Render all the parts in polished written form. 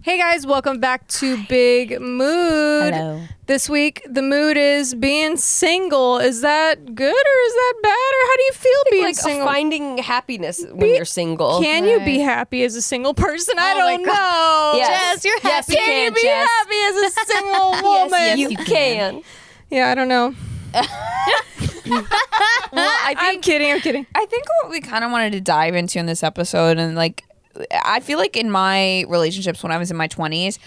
Hey guys, welcome back to Big Mood. Hello. This week, the mood is being single. Is that good or is that bad? Or how do you feel being single? Finding happiness when you're single. Can you be happy as a single person? I don't know. Yes. Jess, you're happy. Can you be happy as a single woman? yes, You can. Yeah, I don't know. I'm kidding. I think what we kind of wanted to dive into in this episode, and like, I feel like in my relationships when I was in my 20s,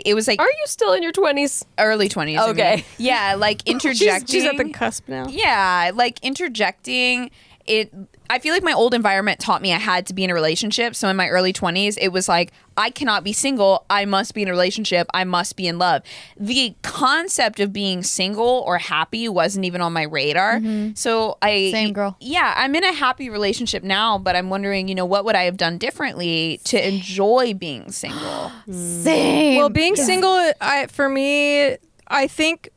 it was like Are you still in your 20s? early 20s. I Okay. mean. Yeah, like interjecting. She's at the cusp now. Yeah, like interjecting. I feel like my old environment taught me I had to be in a relationship. So in my early 20s, it was like, I cannot be single. I must be in a relationship. I must be in love. The concept of being single or happy wasn't even on my radar. Mm-hmm. So Same girl. Yeah, I'm in a happy relationship now, but I'm wondering, what would I have done differently to enjoy being single? Same. Well, being single, for me, I think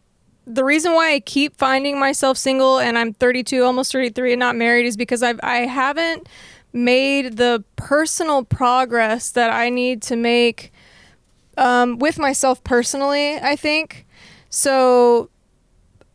the reason why I keep finding myself single and I'm 32, almost 33 and not married is because I haven't made the personal progress that I need to make with myself personally, I think. So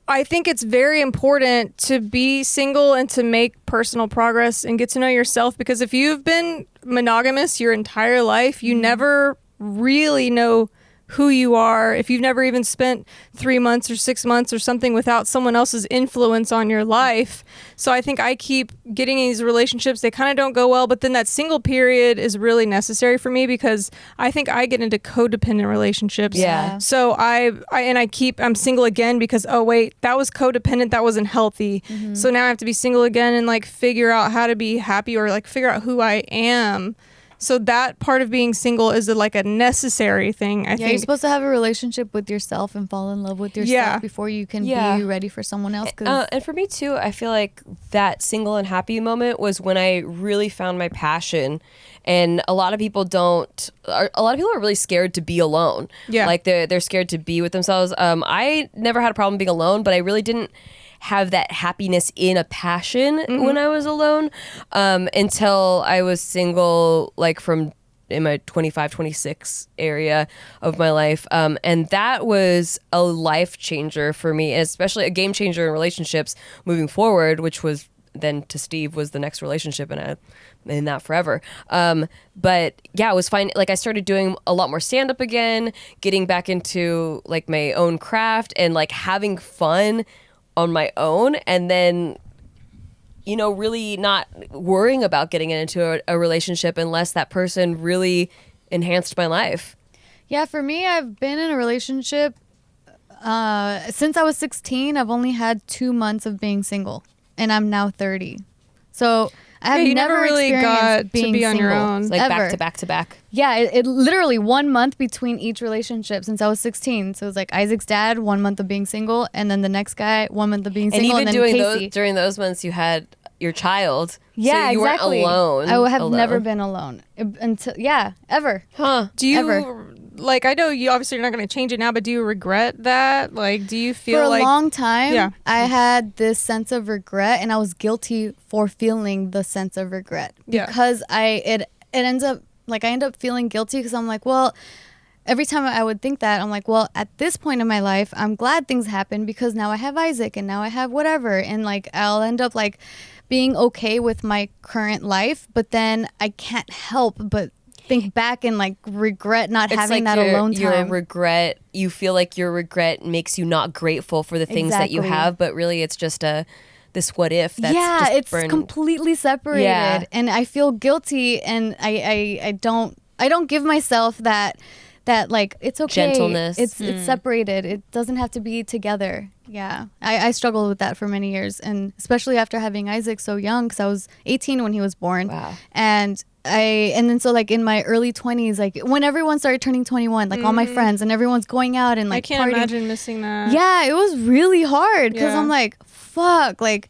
I think it's very important to be single and to make personal progress and get to know yourself, because if you've been monogamous your entire life, you never really know who you are. If you've never even spent 3 months or 6 months or something without someone else's influence on your life. So I think I keep getting in these relationships. They kind of don't go well, but then that single period is really necessary for me because I think I get into codependent relationships. Yeah. So I'm single again because, oh wait, that was codependent. That wasn't healthy. So now I have to be single again and like figure out how to be happy or like figure out who I am. So that part of being single is like a necessary thing, I think. You're supposed to have a relationship with yourself and fall in love with yourself before you can be ready for someone else. And for me too, I feel like that single and happy moment was when I really found my passion. And a lot of people are really scared to be alone. Yeah. Like they're scared to be with themselves. I never had a problem being alone, but I really didn't have that happiness in a passion when I was alone until I was single, like in my 25, 26 area of my life. And that was a life changer for me, especially a game changer in relationships moving forward, which was then to Steve was the next relationship, and I'm in that forever. But yeah, it was fine. Like I started doing a lot more stand up again, getting back into like my own craft and like having fun on my own, and then really not worrying about getting into a relationship unless that person really enhanced my life. Yeah, for me, I've been in a relationship since I was 16. I've only had 2 months of being single, and I'm now 30. So I have never really got to be on your own. It's like ever. back to back. Yeah, it literally 1 month between each relationship since I was 16. So it was like Isaac's dad, 1 month of being single, and then the next guy, 1 month of being single, and then even Casey. during those months, you had your child. Yeah, so you exactly. weren't alone. I have alone. never been alone until ever. Huh? Do you Ever. like? I know you obviously you're not going to change it now, but do you regret that? Like, do you feel For a like long time, Yeah. I had this sense of regret, and I was guilty for feeling the sense of regret because it ends up like I end up feeling guilty because I'm like, well, every time I would think that, I'm like, well, at this point in my life, I'm glad things happened because now I have Isaac and now I have whatever, and like I'll end up like being okay with my current life, but then I can't help but think back and like regret not having that alone time. Your regret, you feel like your regret makes you not grateful for the things that you have, but really it's just this what if that's just it's completely separated. Yeah. And I feel guilty, and I don't give myself that like it's okay. Gentleness. It's separated. It doesn't have to be together. Yeah. I struggled with that for many years, and especially after having Isaac so young, because I was 18 when he was born. Wow. And then so like in my early 20s, like when everyone started turning 21, like all my friends and everyone's going out and like I can't partying. imagine missing that. Yeah, it was really hard because I'm like, fuck, like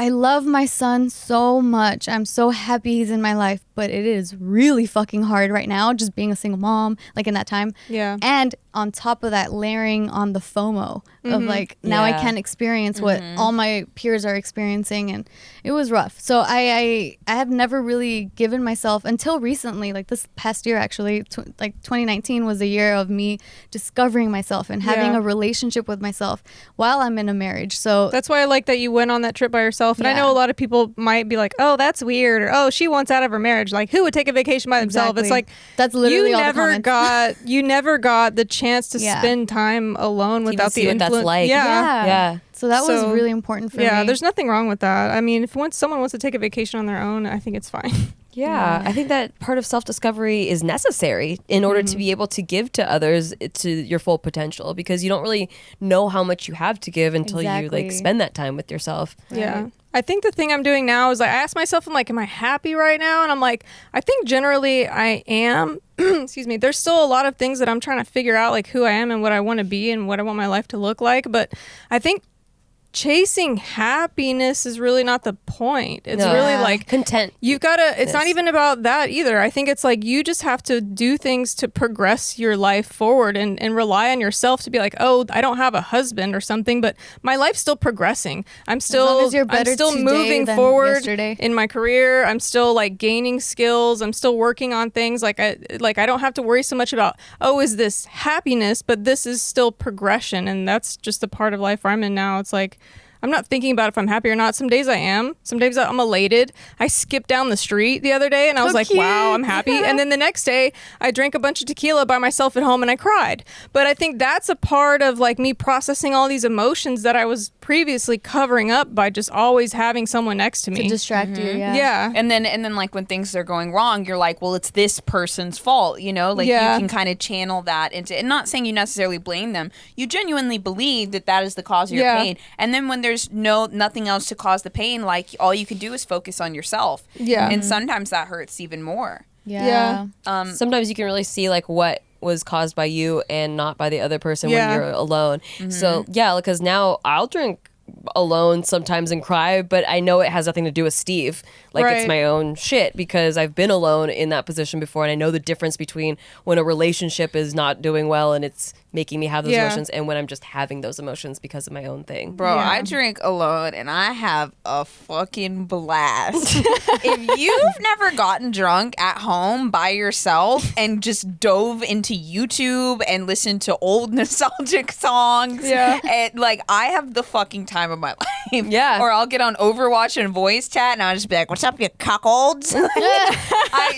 I love my son so much. I'm so happy he's in my life, but it is really fucking hard right now just being a single mom, like in that time. Yeah. And on top of that, layering on the FOMO of like, now I can't experience what all my peers are experiencing, and it was rough. So I have never really given myself, until recently, like this past year actually, like 2019 was the year of me discovering myself and having a relationship with myself while I'm in a marriage. So that's why I like that you went on that trip by yourself. And I know a lot of people might be like, oh, that's weird, or oh, she wants out of her marriage. Like, who would take a vacation by themselves? Exactly. It's like, that's literally you all never the comments. you never got the chance to spend time alone without the influence. That's like. Yeah. So that was really important for me. Yeah, there's nothing wrong with that. I mean, if someone wants to take a vacation on their own, I think it's fine. Yeah, I think that part of self-discovery is necessary in order to be able to give to others to your full potential, because you don't really know how much you have to give until you like spend that time with yourself. Yeah. I think the thing I'm doing now is like, I ask myself, I'm like, am I happy right now? And I'm like, I think generally I am. Excuse me. There's still a lot of things that I'm trying to figure out, like who I am and what I want to be and what I want my life to look like. But I think chasing happiness is really not the point. It's really like content. You've got to, it's not even about that either. I think it's like you just have to do things to progress your life forward and rely on yourself to be like, oh, I don't have a husband or something, but my life's still progressing. I'm still moving forward yesterday in my career. I'm still like gaining skills. I'm still working on things. Like I don't have to worry so much about, oh, is this happiness? But this is still progression. And that's just the part of life where I'm in now. It's like, I'm not thinking about if I'm happy or not. Some days I am. Some days I'm elated. I skipped down the street the other day and I was like, wow, I'm happy. And then the next day I drank a bunch of tequila by myself at home and I cried. But I think that's a part of like me processing all these emotions that I was previously covering up by just always having someone next to me to distract you. Yeah. And then like when things are going wrong, you're like, well, it's this person's fault, you know? Like you can kind of channel that into, and not saying you necessarily blame them. You genuinely believe that is the cause of your pain. And then when there's nothing else to cause the pain, like all you can do is focus on yourself. And sometimes that hurts even more. Sometimes you can really see like what was caused by you and not by the other person when you're alone. So because now I'll drink alone sometimes and cry, but I know it has nothing to do with Steve. Like it's my own shit, because I've been alone in that position before, and I know the difference between when a relationship is not doing well and it's making me have those emotions, and when I'm just having those emotions because of my own thing. Bro, I drink alone and I have a fucking blast. If you've never gotten drunk at home by yourself and just dove into YouTube and listened to old nostalgic songs, and like I have the fucking time of my life. Or I'll get on Overwatch and voice chat and I'll just be like, what's up, you cuckolds?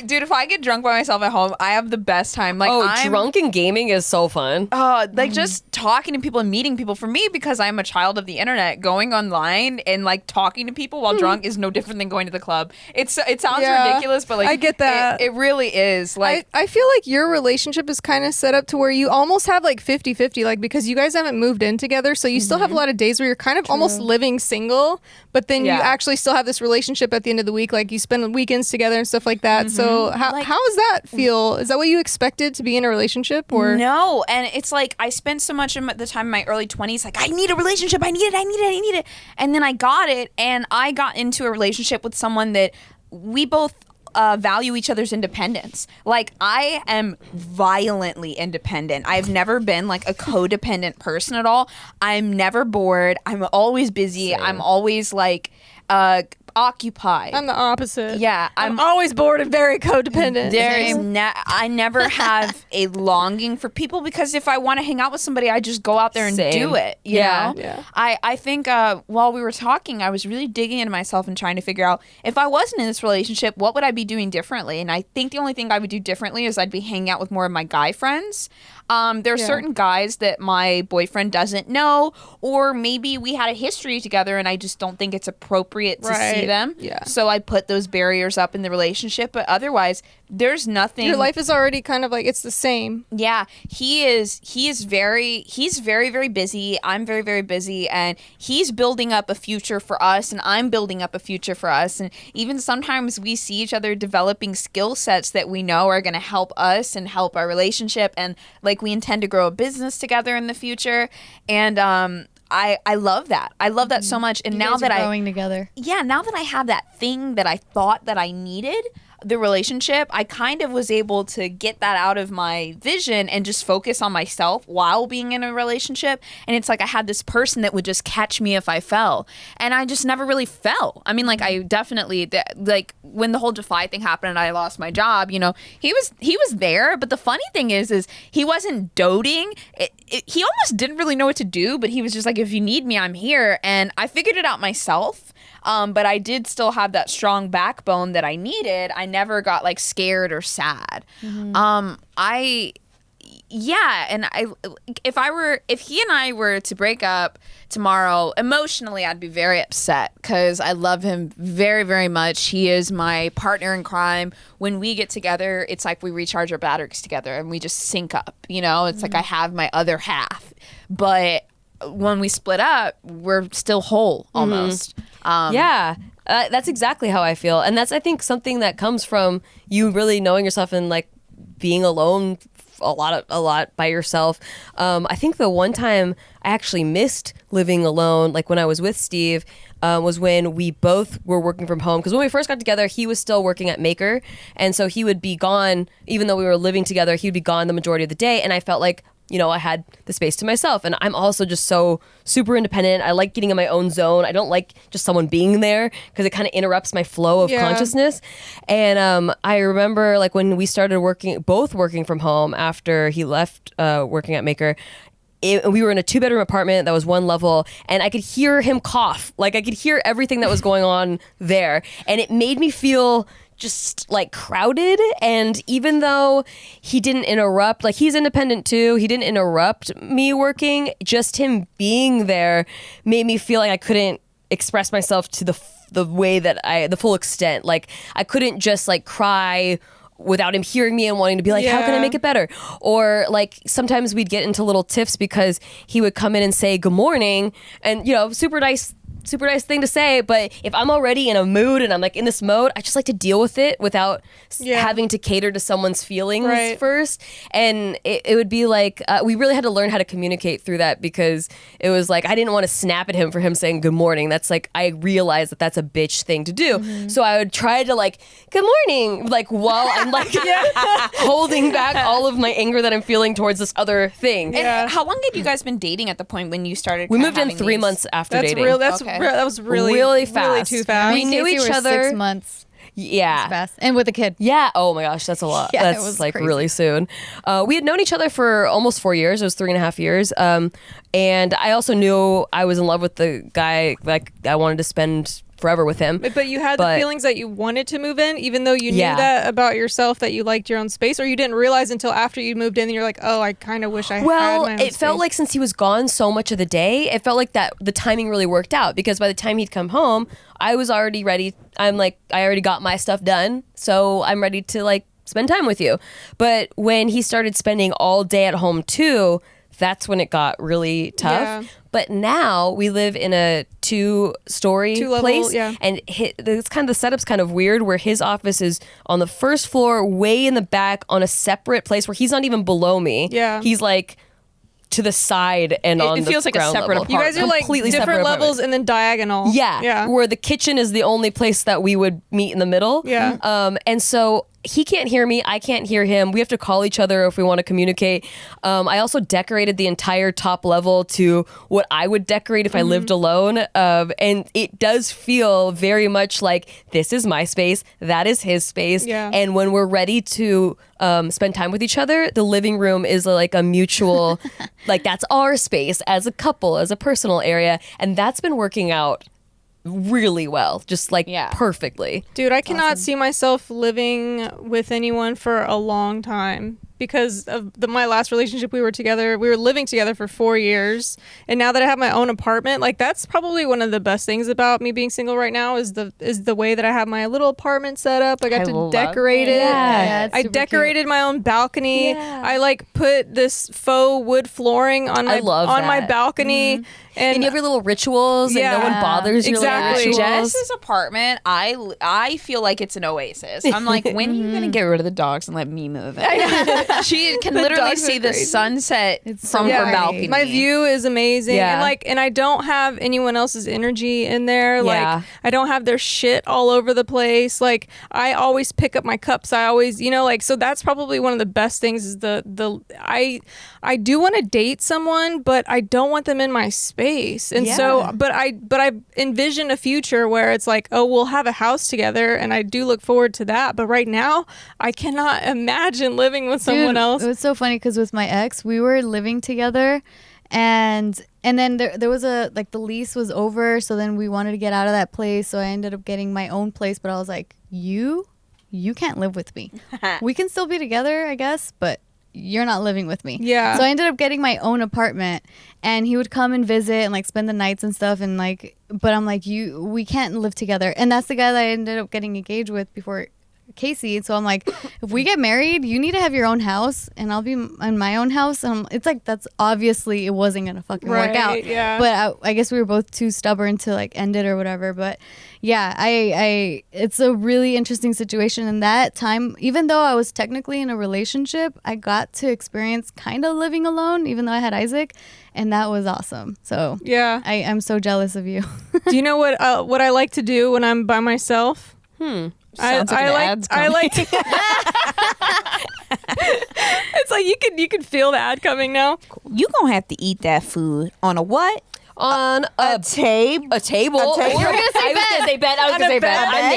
Dude, if I get drunk by myself at home, I have the best time. Like, drunk and gaming is so fun. Like just talking to people and meeting people. For me, because I'm a child of the internet, going online and like talking to people while drunk is no different than going to the club. It sounds ridiculous, but like I get that. It really is. Like I feel like your relationship is kind of set up to where you almost have like 50-50, like because you guys haven't moved in together, so you still have a lot of days where you're kind of almost living single, but then you actually still have this relationship at the end of the week, like you spend weekends together and stuff like that. So how does that feel? Is that what you expected to be in a relationship? Or no? And it's like I spent so much of the time in my early 20s like, I need a relationship, I need it, and then I got it, and I got into a relationship with someone that we both value each other's independence. Like I am violently independent. I've never been like a codependent person at all. I'm never bored. I'm always busy. Same. I'm always like occupied. I'm the opposite. Yeah, I'm always bored and very codependent. There is I never have a longing for people, because if I want to hang out with somebody, I just go out there and do it. You know? Yeah. I think while we were talking, I was really digging into myself and trying to figure out, if I wasn't in this relationship, what would I be doing differently? And I think the only thing I would do differently is I'd be hanging out with more of my guy friends. There are certain guys that my boyfriend doesn't know, or maybe we had a history together and I just don't think it's appropriate to see them. Yeah. So I put those barriers up in the relationship, but otherwise there's nothing. Your life is already kind of like, it's the same. Yeah. He is very, very busy. I'm very, very busy, and he's building up a future for us, and I'm building up a future for us. And even sometimes we see each other developing skill sets that we know are going to help us and help our relationship. And like, we intend to grow a business together in the future. And, I love that. I love that so much. And You now guys are that growing together. now that I have that thing that I thought that I needed, the relationship, I kind of was able to get that out of my vision and just focus on myself while being in a relationship. And it's like I had this person that would just catch me if I fell, and I just never really fell. I mean, like, I definitely, like, when the whole Defy thing happened and I lost my job, you know, he was there. But the funny thing is he wasn't doting. He almost didn't really know what to do, but he was just like, if you need me, I'm here. And I figured it out myself. But I did still have that strong backbone that I needed. I never got like scared or sad. If he and I were to break up tomorrow, emotionally, I'd be very upset because I love him very, very much. He is my partner in crime. When we get together, it's like we recharge our batteries together and we just sync up, you know? It's like I have my other half. But when we split up, we're still whole almost. That's exactly how I feel. And that's, I think, something that comes from you really knowing yourself and like being alone a lot by yourself. I think the one time I actually missed living alone, like when I was with Steve, was when we both were working from home. Because when we first got together, he was still working at Maker. And so he would be gone, even though we were living together, he would be gone the majority of the day. And I felt like, you know, I had the space to myself. And I'm also just so super independent. I like getting in my own zone. I don't like just someone being there because it kind of interrupts my flow of consciousness. And I remember like when we started both working from home after he left working at Maker, we were in a 2-bedroom apartment that was one level, and I could hear him cough. Like I could hear everything that was going on there. And it made me feel just like crowded. And even though he didn't interrupt, like he's independent too, he didn't interrupt me working, just him being there made me feel like I couldn't express myself to the way that the full extent. Like I couldn't just like cry without him hearing me and wanting to be like, how can I make it better? Or like sometimes we'd get into little tiffs because he would come in and say good morning, and you know, super nice thing to say, but if I'm already in a mood and I'm like in this mode, I just like to deal with it without having to cater to someone's feelings first. And it would be like we really had to learn how to communicate through that, because it was like I didn't want to snap at him for him saying good morning. That's like, I realized that that's a bitch thing to do. So I would try to like good morning, like while I'm like holding back all of my anger that I'm feeling towards this other thing. And how long had you guys been dating at the point when you started? We moved in 3 months after dating. That was really fast. Really too fast. We knew each other 6 months. Yeah. Fast. And with a kid. Yeah. Oh my gosh, that's a lot. Yeah, that's it was like crazy. really soon. We had known each other for almost 4 years. It was 3.5 years. And I also knew I was in love with the guy. Like I wanted to spend forever with him. But you had the feelings that you wanted to move in, even though you knew that about yourself, that you liked your own space, or you didn't realize until after you moved in and you're like, oh, I kind of wish I had my own space. Felt like since he was gone so much of the day, it felt like that the timing really worked out, because by the time he'd come home, I was already ready. I'm like, I already got my stuff done, so I'm ready to like spend time with you. But when he started spending all day at home too, that's when it got really tough. Yeah. But now we live in a 2-story place, and it's kind of, the setup's kind of weird, where his office is on the first floor, way in the back, on a separate place where he's not even below me. Yeah, he's like to the side and on the ground level. It feels like a separate apartment. You guys are like completely different levels and then diagonal. Yeah, where the kitchen is the only place that we would meet in the middle. Yeah, and so he can't hear me, I can't hear him. We have to call each other if we want to communicate. I also decorated the entire top level to what I would decorate if I lived alone. And it does feel very much like this is my space, that is his space. Yeah. And when we're ready to spend time with each other, the living room is like a mutual, like that's our space as a couple, as a personal area. And that's been working out really well, just like perfectly. Dude, I cannot see myself living with anyone for a long time, because of my last relationship. We were living together for 4 years, and now that I have my own apartment, like that's probably one of the best things about me being single right now is the way that I have my little apartment set up. I got to decorate it. Yeah, I decorated my own balcony. I like put this faux wood flooring on my balcony. And you have your little rituals, and no one bothers your little rituals. Jess's apartment, I feel like it's an oasis. I'm like, when are you gonna get rid of the dogs and let me move it? She can literally see the sunset from her balcony. My view is amazing, and I don't have anyone else's energy in there. Like I don't have their shit all over the place. Like I always pick up my cups. I always, so that's probably one of the best things is I do want to date someone, but I don't want them in my space. And so, but I envision a future where it's like, oh, we'll have a house together, and I do look forward to that. But right now, I cannot imagine living with someone else. It was so funny because with my ex, we were living together, and then there was the lease was over, so then we wanted to get out of that place, so I ended up getting my own place. But I was like, you can't live with me. We can still be together, I guess, but you're not living with me. Yeah. So I ended up getting my own apartment, and he would come and visit and like spend the nights and stuff, and but I'm like, we can't live together. And that's the guy that I ended up getting engaged with before Casey. So I'm like, if we get married, you need to have your own house, and I'll be in my own house. And it's like, that's obviously it wasn't gonna fucking work out. Yeah. But I guess we were both too stubborn to like end it or whatever. But yeah, I it's a really interesting situation. And that time, even though I was technically in a relationship, I got to experience kind of living alone, even though I had Isaac, and that was awesome. So yeah, I'm so jealous of you. Do you know what I like to do when I'm by myself? Sounds like I like to. It's like you can feel the ad coming now. You gonna have to eat that food on a what? On a table. A table. I was gonna say bed. I'm nasty.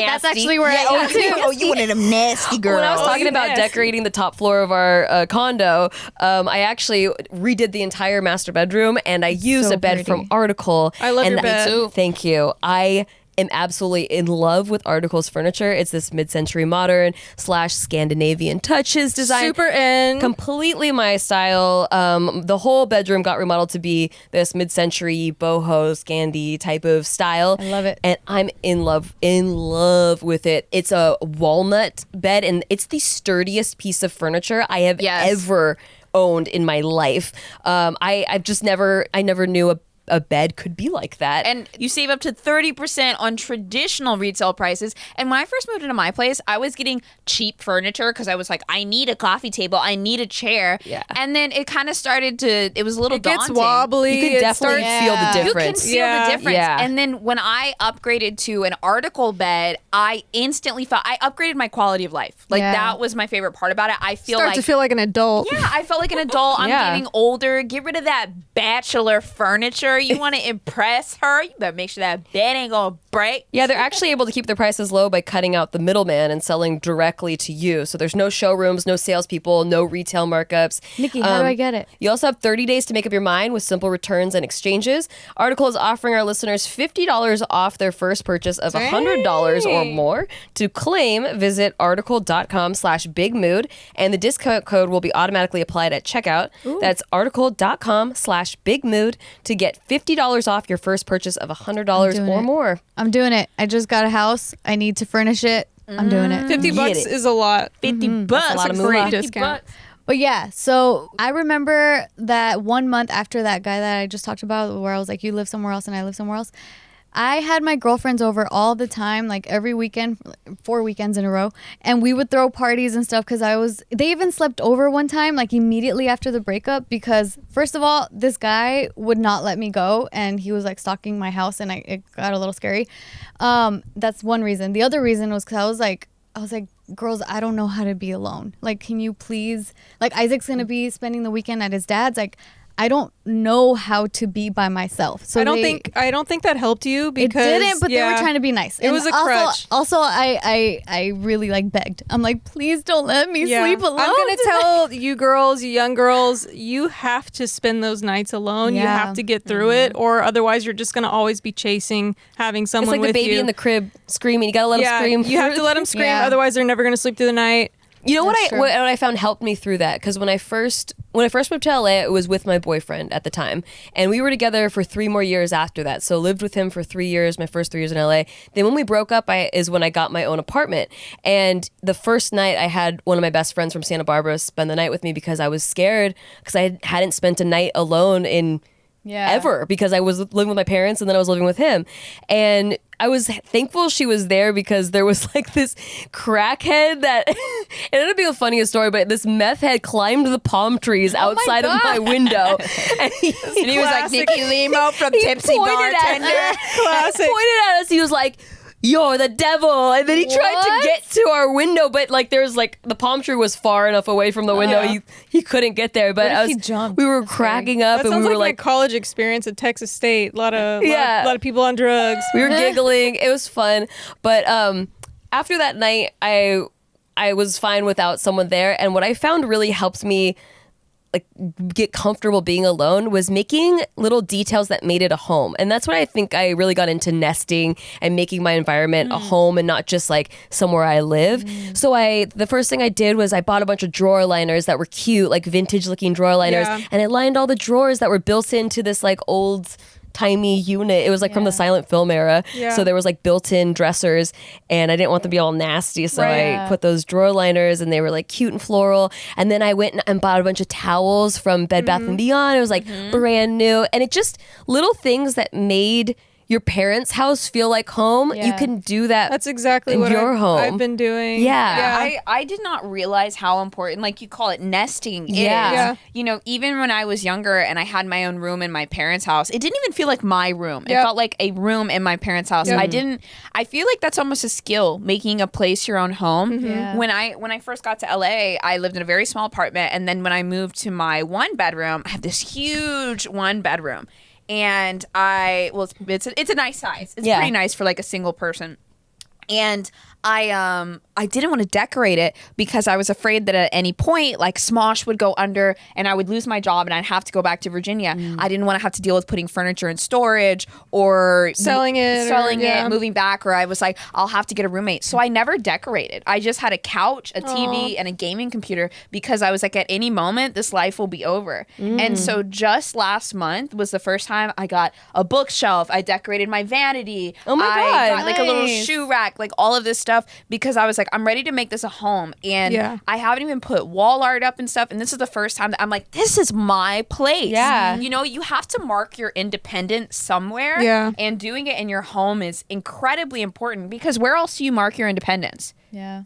That's actually where I am too. Oh, you one of them nasty girls. When I was talking about decorating the top floor of our condo, I actually redid the entire master bedroom, and I used a bed from Article. I love your bed. Too. Thank you. I am absolutely in love with Article's furniture. It's this mid-century modern / Scandinavian touches design. Super in. Completely my style. The whole bedroom got remodeled to be this mid-century boho Scandi type of style. I love it. And I'm in love with it. It's a walnut bed, and it's the sturdiest piece of furniture I have ever owned in my life. I never knew a bed could be like that. And you save up to 30% on traditional retail prices. And when I first moved into my place, I was getting cheap furniture because I was like, I need a coffee table, I need a chair. Yeah. And then it kind of started to, it was a little daunting. It gets wobbly. You can definitely feel the difference. You can feel the difference. Yeah. And then when I upgraded to an Article bed, I instantly felt, I upgraded my quality of life. Like that was my favorite part about it. I Start to feel like an adult. Yeah, I felt like an adult. I'm getting older. Get rid of that bachelor furniture. You want to impress her, you better make sure that bed ain't gonna break. Yeah, they're actually able to keep their prices low by cutting out the middleman and selling directly to you. So there's no showrooms, no salespeople, no retail markups. Nikki, how do I get it? You also have 30 days to make up your mind with simple returns and exchanges. Article is offering our listeners $50 off their first purchase of $100 or more. To claim, visit article.com/bigmood, and the discount code will be automatically applied at checkout. Ooh. That's article.com/bigmood to get $50 off your first purchase of $100 or more. I'm doing it. I just got a house. I need to furnish it. I'm doing it. $50 is a lot. 50 bucks. That's a lot of great moolah. discount. But yeah, so I remember that 1 month after that guy that I just talked about, where I was like, you live somewhere else and I live somewhere else, I had my girlfriends over all the time, like every weekend, 4 weekends in a row. And we would throw parties and stuff because they even slept over one time, like immediately after the breakup, because first of all, this guy would not let me go. And he was like stalking my house, and it got a little scary. That's one reason. The other reason was because I was like, girls, I don't know how to be alone. Like, can you please, like, Isaac's going to be spending the weekend at his dad's. Like, I don't know how to be by myself. So I don't think that helped you because it didn't, but they were trying to be nice. It was a crutch. Also, I really like begged. I'm like, please don't let me sleep alone. I'm gonna tell you girls, you young girls, you have to spend those nights alone. You have to get through it, or otherwise you're just gonna always be chasing having someone with you. It's like the baby in the crib screaming. You gotta let him scream. You have to let him scream, otherwise they're never gonna sleep through the night. You know what I found helped me through that? Because when I first moved to LA, it was with my boyfriend at the time, and we were together for 3 more years after that. So lived with him for 3 years, my first 3 years in LA. Then when we broke up, is when I got my own apartment. And the first night, I had one of my best friends from Santa Barbara spend the night with me because I was scared because I hadn't spent a night alone in ever, because I was living with my parents and then I was living with him. And I was thankful she was there, because there was like this crackhead that it ended up being the funniest story, but this meth head climbed the palm trees outside of my window. And he was like Nikki Limo from Tipsy Bartender. Classic. Pointed at us. He was like, "You're the devil," and then he tried to get to our window, but like there's like the palm tree was far enough away from the window, he couldn't get there. But he jumped? We were cracking up, that and we were like my college experience at Texas State. A lot of people on drugs. We were giggling. It was fun, but after that night, I was fine without someone there. And what I found really helps me like get comfortable being alone was making little details that made it a home. And that's what I think I really got into, nesting and making my environment a home and not just like somewhere I live. So the first thing I did was I bought a bunch of drawer liners that were cute, like vintage looking drawer liners, and I lined all the drawers that were built into this like old timey unit. It was like from the silent film era. So there was like built-in dressers, and I didn't want them to be all nasty. So I put those drawer liners, and they were like cute and floral. And then I went and bought a bunch of towels from Bed Bath & Beyond. It was like brand new. And it just little things that made your parents' house feel like home. You can do that. That's exactly in what your home. I've been doing. I did not realize how important, like you call it, nesting is. You know, even when I was younger and I had my own room in my parents' house, it didn't even feel like my room. It felt like a room in my parents' house. I feel like that's almost a skill, making a place your own home. When I first got to LA, I lived in a very small apartment, and then when I moved to my one bedroom, I have this huge one bedroom. And it's a nice size. It's pretty nice for like a single person. And I didn't want to decorate it because I was afraid that at any point like Smosh would go under and I would lose my job and I'd have to go back to Virginia. I didn't want to have to deal with putting furniture in storage or selling it, moving back, or I was like, I'll have to get a roommate. So I never decorated. I just had a couch, a TV, and a gaming computer because I was like, at any moment this life will be over. And so just last month was the first time I got a bookshelf. I decorated my vanity. Oh my God. I got like a little shoe rack, like all of this stuff, because I was like, I'm ready to make this a home. And I haven't even put wall art up and stuff. And this is the first time that I'm like, this is my place. You know, you have to mark your independence somewhere. And doing it in your home is incredibly important, because where else do you mark your independence?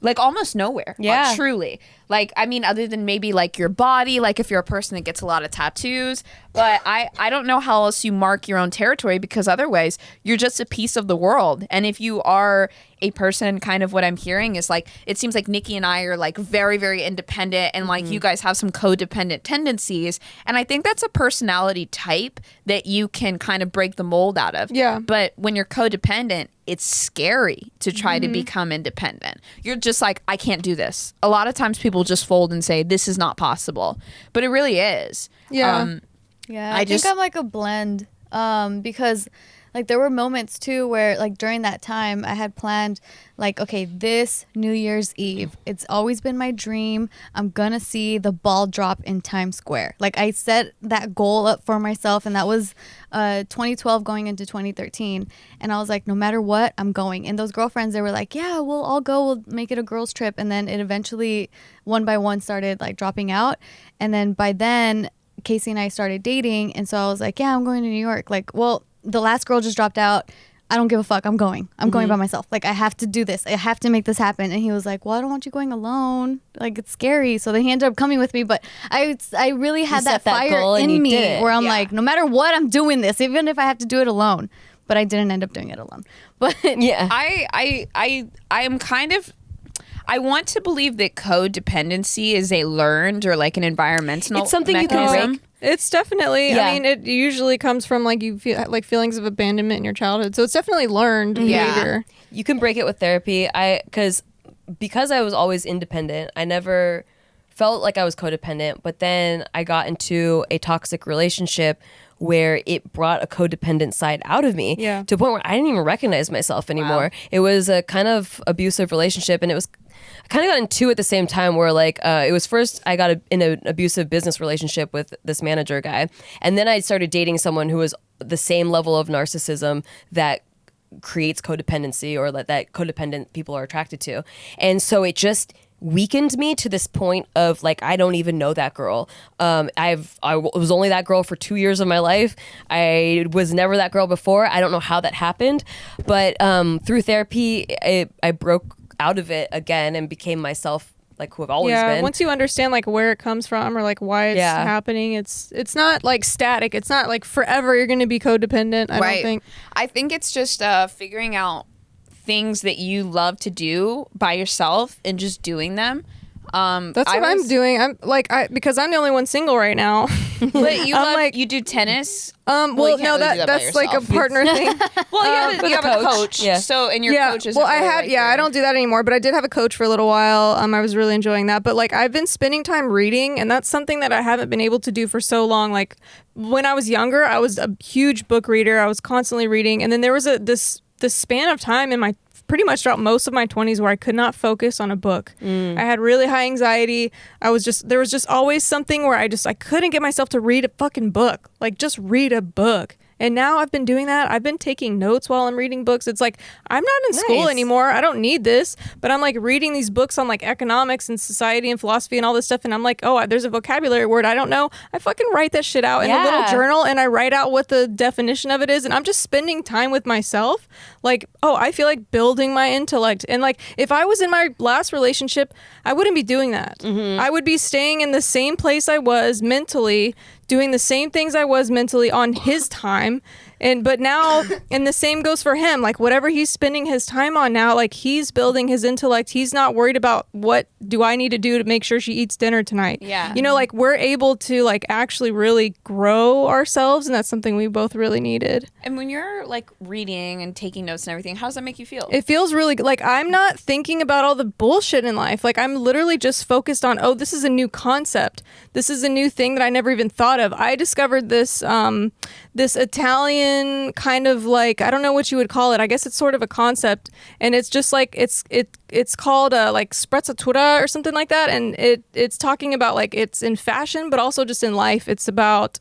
Like almost nowhere. Truly. Like, I mean, other than maybe like your body, like if you're a person that gets a lot of tattoos, but I don't know how else you mark your own territory, because otherwise you're just a piece of the world. And if you are a person, kind of what I'm hearing is like, it seems like Nikki and I are like very, very independent, and like you guys have some codependent tendencies. And I think that's a personality type that you can kind of break the mold out of. But when you're codependent, it's scary to try to become independent. You're just like, I can't do this. A lot of times people just fold and say, this is not possible. But it really is. I think I'm like a blend, because like there were moments too where like during that time I had planned like, okay, this New Year's Eve, it's always been my dream, I'm gonna see the ball drop in Times Square. Like I set that goal up for myself, and that was 2012 going into 2013, and I was like, no matter what, I'm going. And those girlfriends, they were like, yeah, we'll all go, we'll make it a girls trip. And then it eventually one by one started like dropping out, and then by then Casey and I started dating, and so I was like, yeah, I'm going to New York. Like, well, the last girl just dropped out, I don't give a fuck, I'm going by myself. Like, I have to do this, I have to make this happen. And he was like, well, I don't want you going alone, like it's scary. So then he ended up coming with me, but I really had that fire in me where I'm like, no matter what, I'm doing this, even if I have to do it alone. But I didn't end up doing it alone. But I am kind of, I want to believe that codependency is a learned or like an environmental it's something mechanism. You can break. It's definitely, I mean, it usually comes from like you feel like feelings of abandonment in your childhood. So it's definitely learned behavior. You can break it with therapy. Because I was always independent, I never felt like I was codependent, but then I got into a toxic relationship where it brought a codependent side out of me to a point where I didn't even recognize myself anymore. It was a kind of abusive relationship, and I kind of got in two at the same time, where like it was first I got in an abusive business relationship with this manager guy, and then I started dating someone who was the same level of narcissism that creates codependency, or that codependent people are attracted to. And so it just weakened me to this point of like, I don't even know that girl. I was only that girl for 2 years of my life. I was never that girl before. I don't know how that happened, but through therapy, I broke out of it again and became myself, like who I've always been. Once you understand like where it comes from or like why it's happening, it's not like static. It's not like forever you're going to be codependent. I think it's just figuring out things that you love to do by yourself and just doing them. That's what I'm doing. I'm like, because I'm the only one single right now. But you do tennis. Well, no, that's like a partner thing. Well, you have a coach. Yeah. So, and your coach is. Well, I don't do that anymore, but I did have a coach for a little while. I was really enjoying that. But like, I've been spending time reading, and that's something that I haven't been able to do for so long. Like, when I was younger, I was a huge book reader. I was constantly reading, and then there was this span of time in my pretty much throughout most of my 20s where I could not focus on a book. I had really high anxiety. There was just always something where I couldn't get myself to read a fucking book. Like, just read a book. And now I've been doing that. I've been taking notes while I'm reading books. It's like, I'm not in school anymore. I don't need this. But I'm like reading these books on like economics and society and philosophy and all this stuff. And I'm like, oh, there's a vocabulary word I don't know. I fucking write that shit out in a little journal, and I write out what the definition of it is. And I'm just spending time with myself. Like, oh, I feel like building my intellect. And like, if I was in my last relationship, I wouldn't be doing that. I would be staying in the same place I was mentally, doing the same things I was mentally on his time. But now, and the same goes for him, like whatever he's spending his time on now, like he's building his intellect. He's not worried about what do I need to do to make sure she eats dinner tonight. Yeah. You know, like we're able to like actually really grow ourselves, and that's something we both really needed. And when you're like reading and taking notes and everything, how does that make you feel? It feels really good. Like, I'm not thinking about all the bullshit in life. Like, I'm literally just focused on, oh, this is a new concept. This is a new thing that I never even thought of. I discovered this this Italian kind of like, I don't know what you would call it. I guess it's sort of a concept, and it's just like it's called like sprezzatura or something like that, and it's talking about like it's in fashion, but also just in life. It's about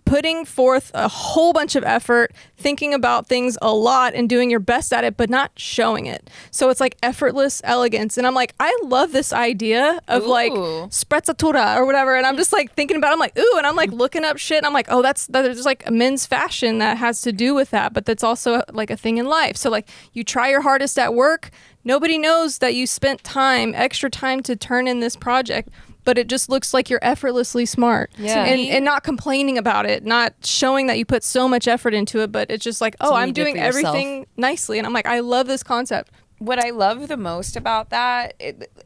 putting forth a whole bunch of effort, thinking about things a lot and doing your best at it, but not showing it. So it's like effortless elegance. And I'm like, I love this idea of like sprezzatura or whatever. And I'm just like thinking about it. I'm like, ooh, and I'm like looking up shit. And I'm like, oh, there's like a men's fashion that has to do with that. But that's also like a thing in life. So like you try your hardest at work. Nobody knows that you spent extra time to turn in this project. But it just looks like you're effortlessly smart. Yeah. And not complaining about it, not showing that you put so much effort into it, but it's just like, oh, I'm doing everything nicely. And I'm like, I love this concept. What I love the most about that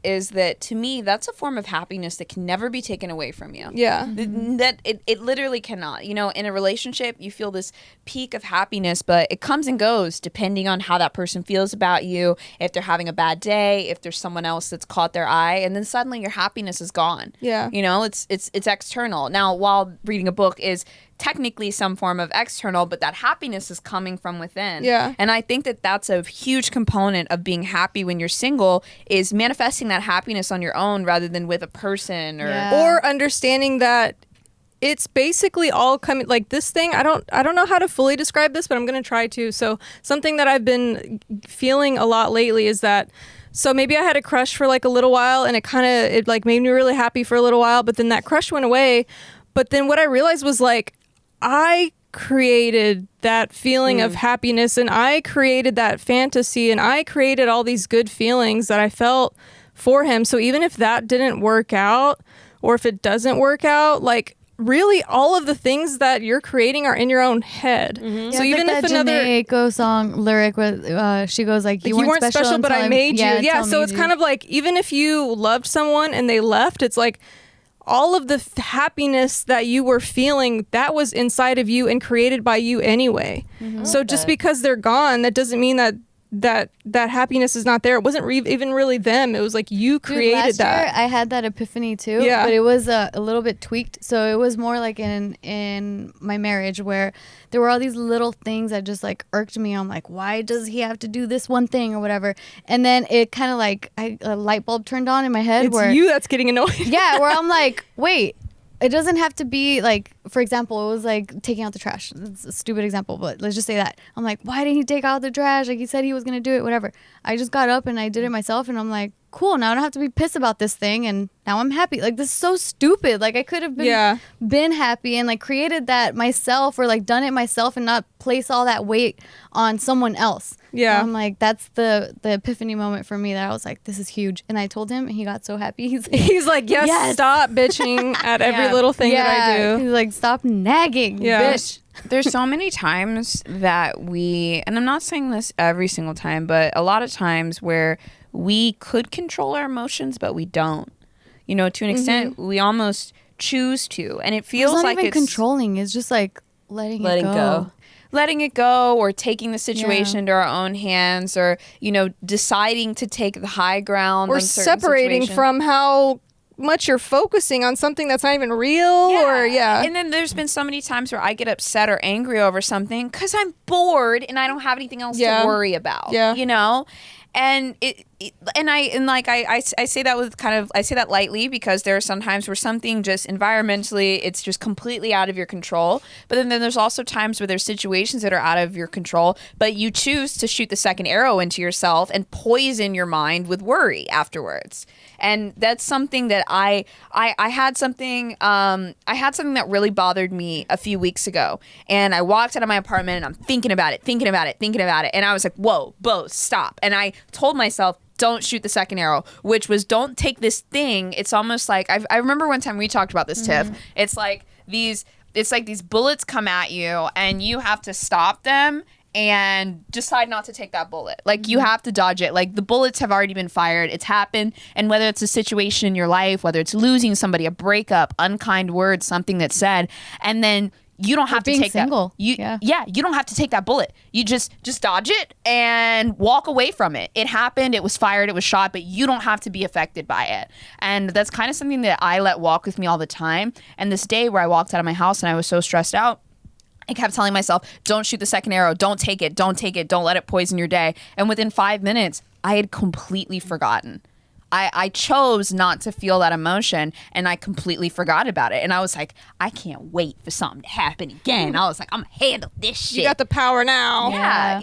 is that, to me, that's a form of happiness that can never be taken away from you. Yeah. That it literally cannot. You know, in a relationship, you feel this peak of happiness, but it comes and goes depending on how that person feels about you, if they're having a bad day, if there's someone else that's caught their eye, and then suddenly your happiness is gone. Yeah. You know, it's external. Now, while reading a book is technically some form of external, but that happiness is coming from within. Yeah. And I think that that's a huge component of being happy when you're single, is manifesting that happiness on your own rather than with a person or understanding that it's basically all coming, like this thing, I don't know how to fully describe this, but I'm going to try to. So something that I've been feeling a lot lately is that, so maybe I had a crush for like a little while, and it like made me really happy for a little while, but then that crush went away. But then what I realized was like, I created that feeling of happiness, and I created that fantasy, and I created all these good feelings that I felt for him. So even if that didn't work out, or if it doesn't work out, like really all of the things that you're creating are in your own head. Mm-hmm. So yeah, even like if that another Jhené Aiko song lyric with she goes like, you weren't special but I made you. Yeah, so it's you. kind of like, even if you loved someone and they left, it's like all of the happiness that you were feeling, that was inside of you and created by you anyway. Mm-hmm. So just because they're gone, that doesn't mean that happiness is not there. It wasn't even really them. It was like you created last that. Year I had that epiphany too. Yeah. But it was a little bit tweaked. So it was more like in my marriage, where there were all these little things that just like irked me. I'm like, why does he have to do this one thing or whatever? And then it kind of like a light bulb turned on in my head. It's you that's getting annoyed. Yeah, where I'm like, wait. It doesn't have to be like, for example, it was like taking out the trash. It's a stupid example, but let's just say that. I'm like, why didn't he take out the trash? Like he said he was going to do it, whatever. I just got up and I did it myself, and I'm like, cool, now I don't have to be pissed about this thing, and now I'm happy. Like, this is so stupid. Like, I could have been happy and like created that myself, or like done it myself, and not place all that weight on someone else. Yeah. And I'm like, that's the epiphany moment for me, that I was like, this is huge. And I told him, and he got so happy. He's like, yes, stop bitching at every little thing that I do. He's like, stop nagging, bitch. There's so many times that and I'm not saying this every single time, but a lot of times where we could control our emotions, but we don't. You know, to an extent, we almost choose to. And it feels it's not like even it's controlling. It's just like letting it go. Letting it go, or taking the situation into our own hands, or, you know, deciding to take the high ground. Or separating from how much you're focusing on something that's not even real. And then there's been so many times where I get upset or angry over something because I'm bored and I don't have anything else to worry about. You know? And I say that with I say that lightly, because there are some times where something just environmentally, it's just completely out of your control. But then there's also times where there's situations that are out of your control, but you choose to shoot the second arrow into yourself and poison your mind with worry afterwards. And that's something that I had something that really bothered me a few weeks ago. And I walked out of my apartment and I'm thinking about it. And I was like, whoa, Bo, stop. And I told myself, don't shoot the second arrow, which was, don't take this thing. It's almost like, I remember one time we talked about this, Tiff. It's like these bullets come at you and you have to stop them and decide not to take that bullet. Like, you have to dodge it. Like, the bullets have already been fired. It's happened. And whether it's a situation in your life, whether it's losing somebody, a breakup, unkind words, something that's said, and then you don't have to take single. You don't have to take that bullet. You just dodge it and walk away from it. It happened. It was fired. It was shot, but you don't have to be affected by it. And that's kind of something that I let walk with me all the time. And this day where I walked out of my house and I was so stressed out, I kept telling myself, don't shoot the second arrow. Don't take it. Don't let it poison your day. And within 5 minutes, I had completely forgotten. I chose not to feel that emotion, and I completely forgot about it. And I was like, I can't wait for something to happen again. I was like, I'm gonna handle this shit. You got the power now.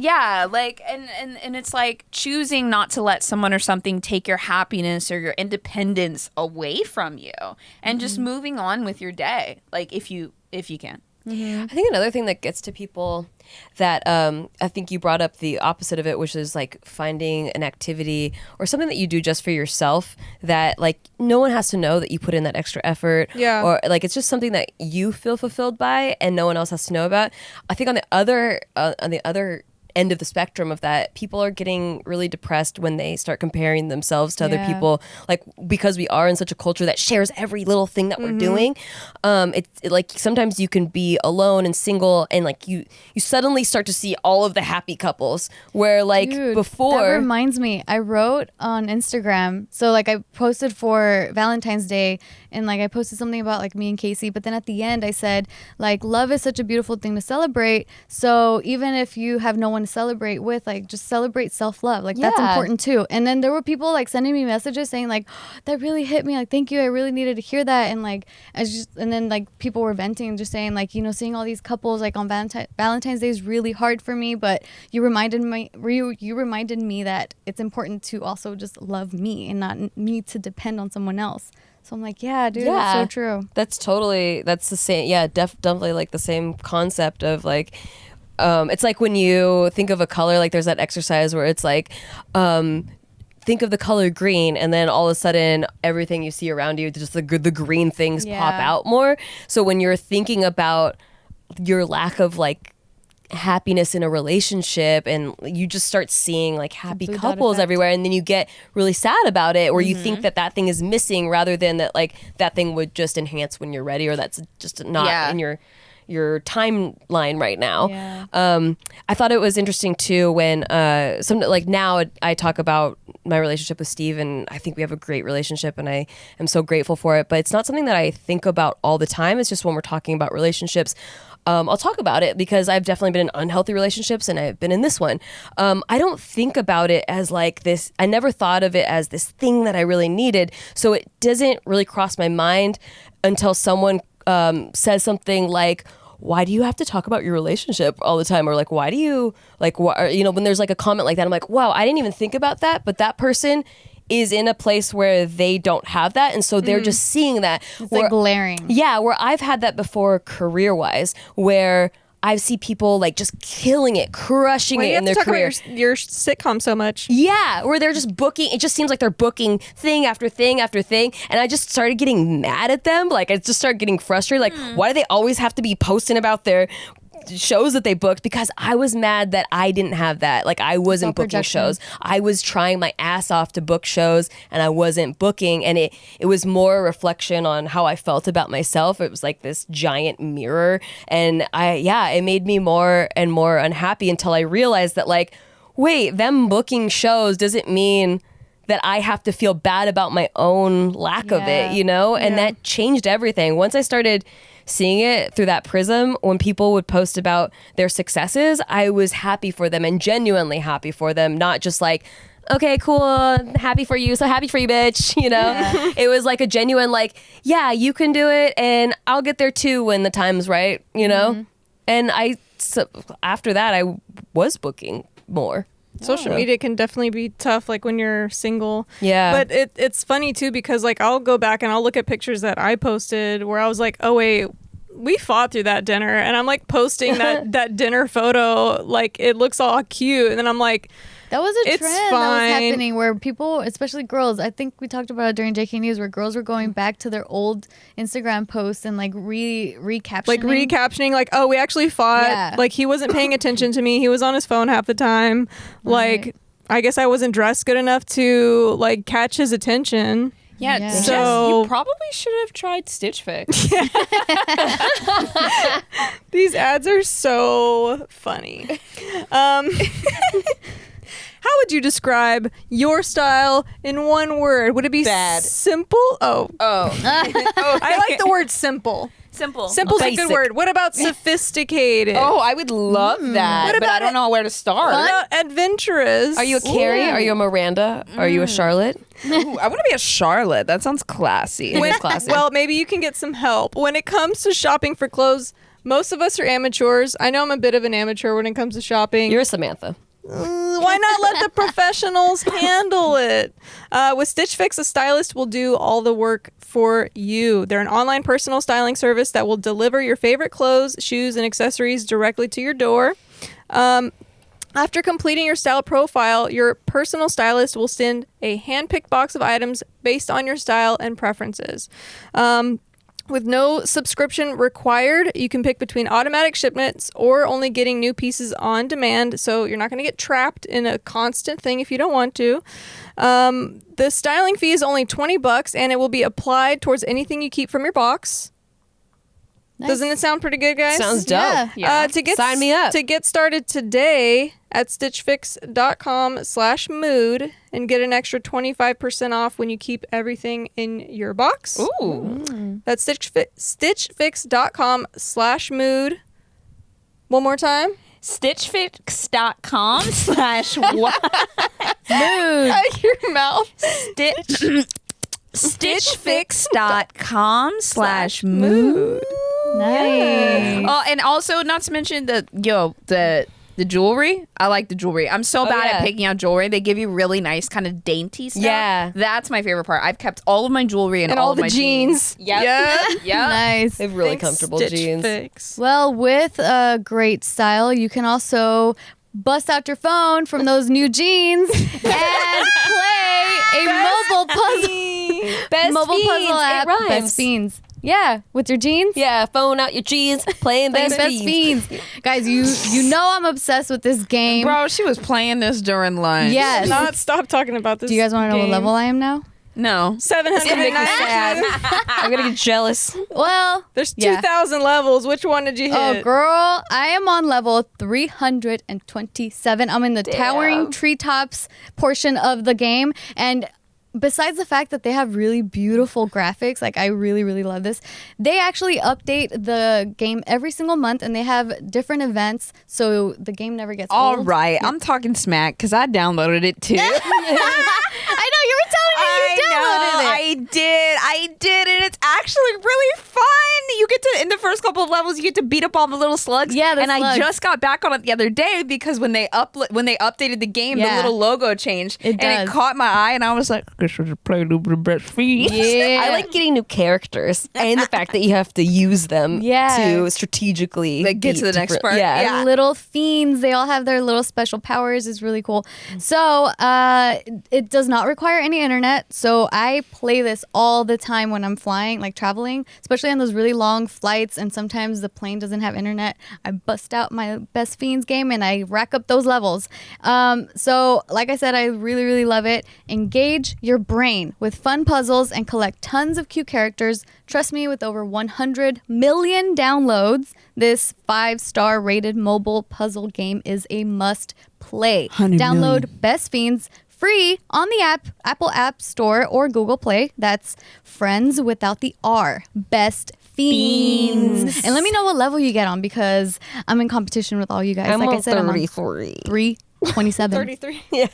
Yeah. Like, and it's like choosing not to let someone or something take your happiness or your independence away from you, and just moving on with your day. Like, if you can. I think another thing that gets to people that I think you brought up the opposite of it, which is like finding an activity or something that you do just for yourself that like no one has to know that you put in that extra effort. Or like it's just something that you feel fulfilled by and no one else has to know about. I think on the other end of the spectrum of that, people are getting really depressed when they start comparing themselves to other people, like because we are in such a culture that shares every little thing that we're doing. It's like sometimes you can be alone and single and like you suddenly start to see all of the happy couples where like before. That reminds me, I wrote on Instagram, so like I posted for Valentine's Day and like I posted something about like me and Casey, but then at the end I said like love is such a beautiful thing to celebrate, so even if you have no one to celebrate with, like just celebrate self-love, like that's important too. And then there were people like sending me messages saying like, oh, that really hit me, like thank you, I really needed to hear that. And like and then like people were venting, just saying like, you know, seeing all these couples like on Valentine's Day is really hard for me, but you reminded me that it's important to also just love me and not need to depend on someone else. So I'm like, yeah, dude, that's so true. That's the same. Yeah, definitely like the same concept of like, it's like when you think of a color, like there's that exercise where it's like, think of the color green, and then all of a sudden everything you see around you, just the green things pop out more. So when you're thinking about your lack of like happiness in a relationship and you just start seeing like happy couples everywhere, and then you get really sad about it, or you think that thing is missing rather than that like that thing would just enhance when you're ready, or that's just not in your timeline right now. I thought it was interesting too when now I talk about my relationship with Steve, and I think we have a great relationship and I am so grateful for it, but it's not something that I think about all the time. It's just when we're talking about relationships, I'll talk about it because I've definitely been in unhealthy relationships and I've been in this one. I don't think about it as like this. I never thought of it as this thing that I really needed. So it doesn't really cross my mind until someone says something like, why do you have to talk about your relationship all the time? Or like, why do you like, when there's like a comment like that, I'm like, wow, I didn't even think about that. But that person is in a place where they don't have that, and so they're just seeing that. It's like glaring. Yeah, where I've had that before career-wise, where I see people like just killing it, crushing it in their career. Your sitcom so much. Yeah, where they're just booking. It just seems like they're booking thing after thing after thing, and I just started getting mad at them. Like I just started getting frustrated. Like, why do they always have to be posting about their shows that they booked? Because I was mad that I didn't have that. Like I wasn't booking shows. I was trying my ass off to book shows and I wasn't booking, and it was more a reflection on how I felt about myself. It was like this giant mirror, and it made me more and more unhappy until I realized that like, wait, them booking shows doesn't mean that I have to feel bad about my own lack of it, you know? And that changed everything. Once I started seeing it through that prism, when people would post about their successes, I was happy for them and genuinely happy for them, not just like, okay, cool, happy for you, so happy for you, bitch, you know? Yeah. It was like a genuine like, yeah, you can do it and I'll get there too when the time's right, you know? And after that, I was booking more. Social media can definitely be tough, like when you're single. Yeah. But it's funny too, because like I'll go back and I'll look at pictures that I posted where I was like, oh wait, we fought through that dinner, and I'm like posting that dinner photo, like it looks all cute, and then I'm like, that was a it's trend fine. that was happening where people, especially girls, I think we talked about it during JK News, where girls were going back to their old Instagram posts and like recaptioning. Like recaptioning, like, oh, we actually fought. Yeah. Like he wasn't paying attention to me. He was on his phone half the time. Right. Like, I guess I wasn't dressed good enough to like catch his attention. Yeah, Yeah. So you probably should have tried Stitch Fix. These ads are so funny. How would you describe your style in one word? Would it be Bad. simple? Oh. I like the word simple. Simple. Simple's a Basic. good word. What about sophisticated? Oh, I would love that, What but about I don't know where to start. What about adventurous? Are you a Carrie? Are you a Miranda? Are you a Charlotte? Ooh, I want to be a Charlotte. That sounds classy. It is classy. Well, maybe you can get some help. When it comes to shopping for clothes, most of us are amateurs. I know I'm a bit of an amateur when it comes to shopping. You're a Samantha. Why not let the professionals handle it? With Stitch Fix, a stylist will do all the work for you. They're an online personal styling service that will deliver your favorite clothes, shoes, and accessories directly to your door. After completing your style profile, your personal stylist will send a hand-picked box of items based on your style and preferences. With no subscription required, you can pick between automatic shipments or only getting new pieces on demand, so you're not going to get trapped in a constant thing if you don't want to. The styling fee is only $20, and it will be applied towards anything you keep from your box. Nice. Doesn't it sound pretty good, guys? Sounds dope. Yeah. Sign me up. To get started today at stitchfix.com/mood and get an extra 25% off when you keep everything in your box. Ooh. That's stitchfix.com/mood. One more time. Stitchfix.com/what? Your mouth. Stitchfix.com/mood. Nice. Oh, and also not to mention the jewelry. I like the jewelry. I'm so bad at picking out jewelry. They give you really nice kind of dainty stuff. Yeah. That's my favorite part. I've kept all of my jewelry and all of the my jeans. Yep. Yeah. Nice. They have really Thanks, comfortable Stitch jeans. Fix. Well, with a great style, you can also bust out your phone from those new jeans and play a mobile puzzle. Best mobile fiends. puzzle app. It rhymes. Best Fiends. Yeah, with your jeans. Yeah, phone out your jeans, playing Best Best Fiends. Fiends. Guys, you know I'm obsessed with this game. Bro, she was playing this during lunch. Yes. Not stop talking about this. Do you guys want to know what game. level I am now? No. 790. I'm gonna get jealous. Well, There's yeah. 2,000 levels. Which one did you hit? Oh, girl, I am on level 327. I'm in the towering treetops portion of the game. And besides the fact that they have really beautiful graphics, like I really, really love this, they actually update the game every single month and they have different events. So the game never gets All old. right. I'm talking smack because I downloaded it too. I know, you were telling me you I did, and it's actually really fun. You get to, in the first couple of levels, you get to beat up all the little slugs. Yeah, the and slugs. I just got back on it the other day because when they updated the game, the little logo changed, and it caught my eye, and I was like, "This should play the best fiends." Yeah, I like getting new characters and the fact that you have to use them to strategically get to the next part. Yeah. Little fiends, they all have their little special powers. Is really cool. So it does not require any internet. So I play this all the time when I'm flying, like traveling, especially on those really long flights. And sometimes the plane doesn't have internet. I bust out my Best Fiends game and I rack up those levels. So like I said, I really, really love it. Engage your brain with fun puzzles and collect tons of cute characters. Trust me, with over 100 million downloads, this 5-star rated mobile puzzle game is a must play. Download Best Fiends free on the Apple App Store or Google Play. That's Friends without the R. Best Fiends. And let me know what level you get on because I'm in competition with all you guys. I'm like on I said, 33. 327. 33. Yeah.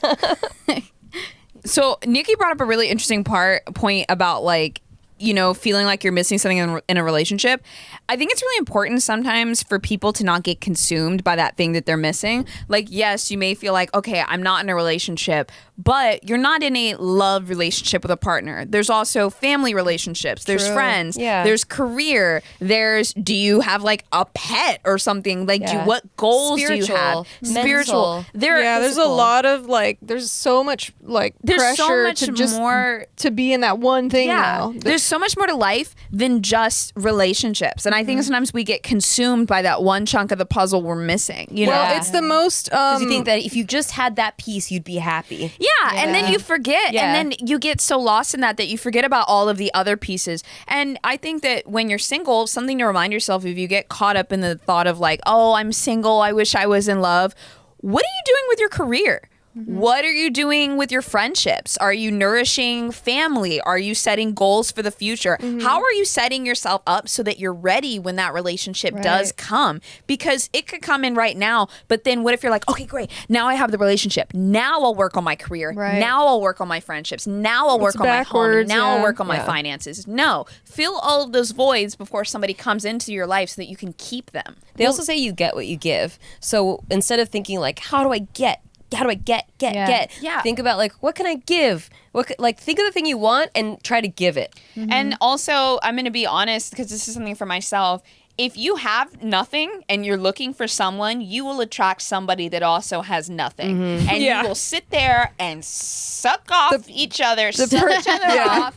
So Nikki brought up a really interesting point about like, you know, feeling like you're missing something in a relationship. I think it's really important sometimes for people to not get consumed by that thing that they're missing. Like, yes, you may feel like, okay, I'm not in a relationship, but you're not in a love relationship with a partner. There's also family relationships. There's friends. Yeah. There's career. Do you have like a pet or something? Like, what goals do you have? Spiritual. There's a lot of like, there's so much like pressure so much to just more to be in that one thing now. There's so much more to life than just relationships. And I think sometimes we get consumed by that one chunk of the puzzle we're missing. You know? Well, it's the most... Because you think that if you just had that piece, you'd be happy. Yeah, and then you forget. And then you get so lost in that you forget about all of the other pieces. And I think that when you're single, something to remind yourself if you get caught up in the thought of like, oh, I'm single, I wish I was in love. What are you doing with your career? What are you doing with your friendships? Are you nourishing family? Are you setting goals for the future? How are you setting yourself up so that you're ready when that relationship does come? Because it could come in right now, but then what if you're like, okay, great, now I have the relationship. Now I'll work on my career. Now I'll work on my friendships. Now I'll work on my home. Now I'll work on my finances. No, fill all of those voids before somebody comes into your life so that you can keep them. They also say you get what you give. So instead of thinking like, how do I get? Think about like, what can I give? Think of the thing you want and try to give it. And also, I'm going to be honest because this is something for myself. If you have nothing and you're looking for someone, you will attract somebody that also has nothing. And you will sit there and suck off each other, off,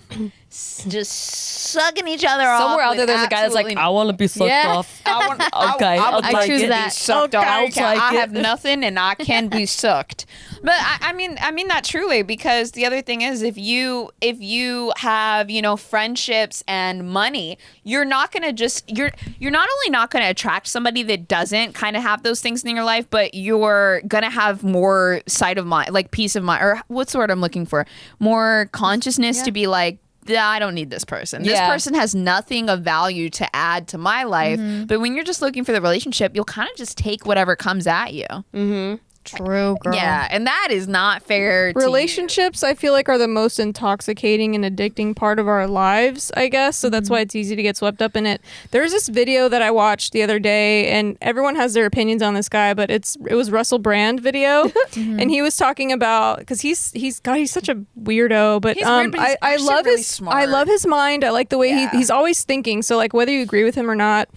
just sucking each other off. Somewhere out there's a guy that's like, I want to be sucked off. I choose that. Be sucked off. I have nothing and I can be sucked. But I mean that truly, because the other thing is if you have, you know, friendships and money, you're not going to just you're not only not going to attract somebody that doesn't kind of have those things in your life, but you're going to have more sight of mind, like peace of mind, or what's the word I'm looking for? More consciousness to be like, I don't need this person. This person has nothing of value to add to my life. But when you're just looking for the relationship, you'll kind of just take whatever comes at you. True, girl. Yeah, and that is not fair to relationships, I feel like, are the most intoxicating and addicting part of our lives, I guess. So that's why it's easy to get swept up in it. There's this video that I watched the other day, and everyone has their opinions on this guy, but it was Russell Brand video, and he was talking about, because he's such a weirdo, but he's weird, but I love really his smart. I love his mind. I like the way he's always thinking. So like whether you agree with him or not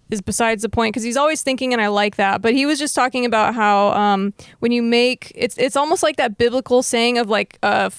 is besides the point, because he's always thinking, and I like that. But he was just talking about how when you make it's almost like that biblical saying of like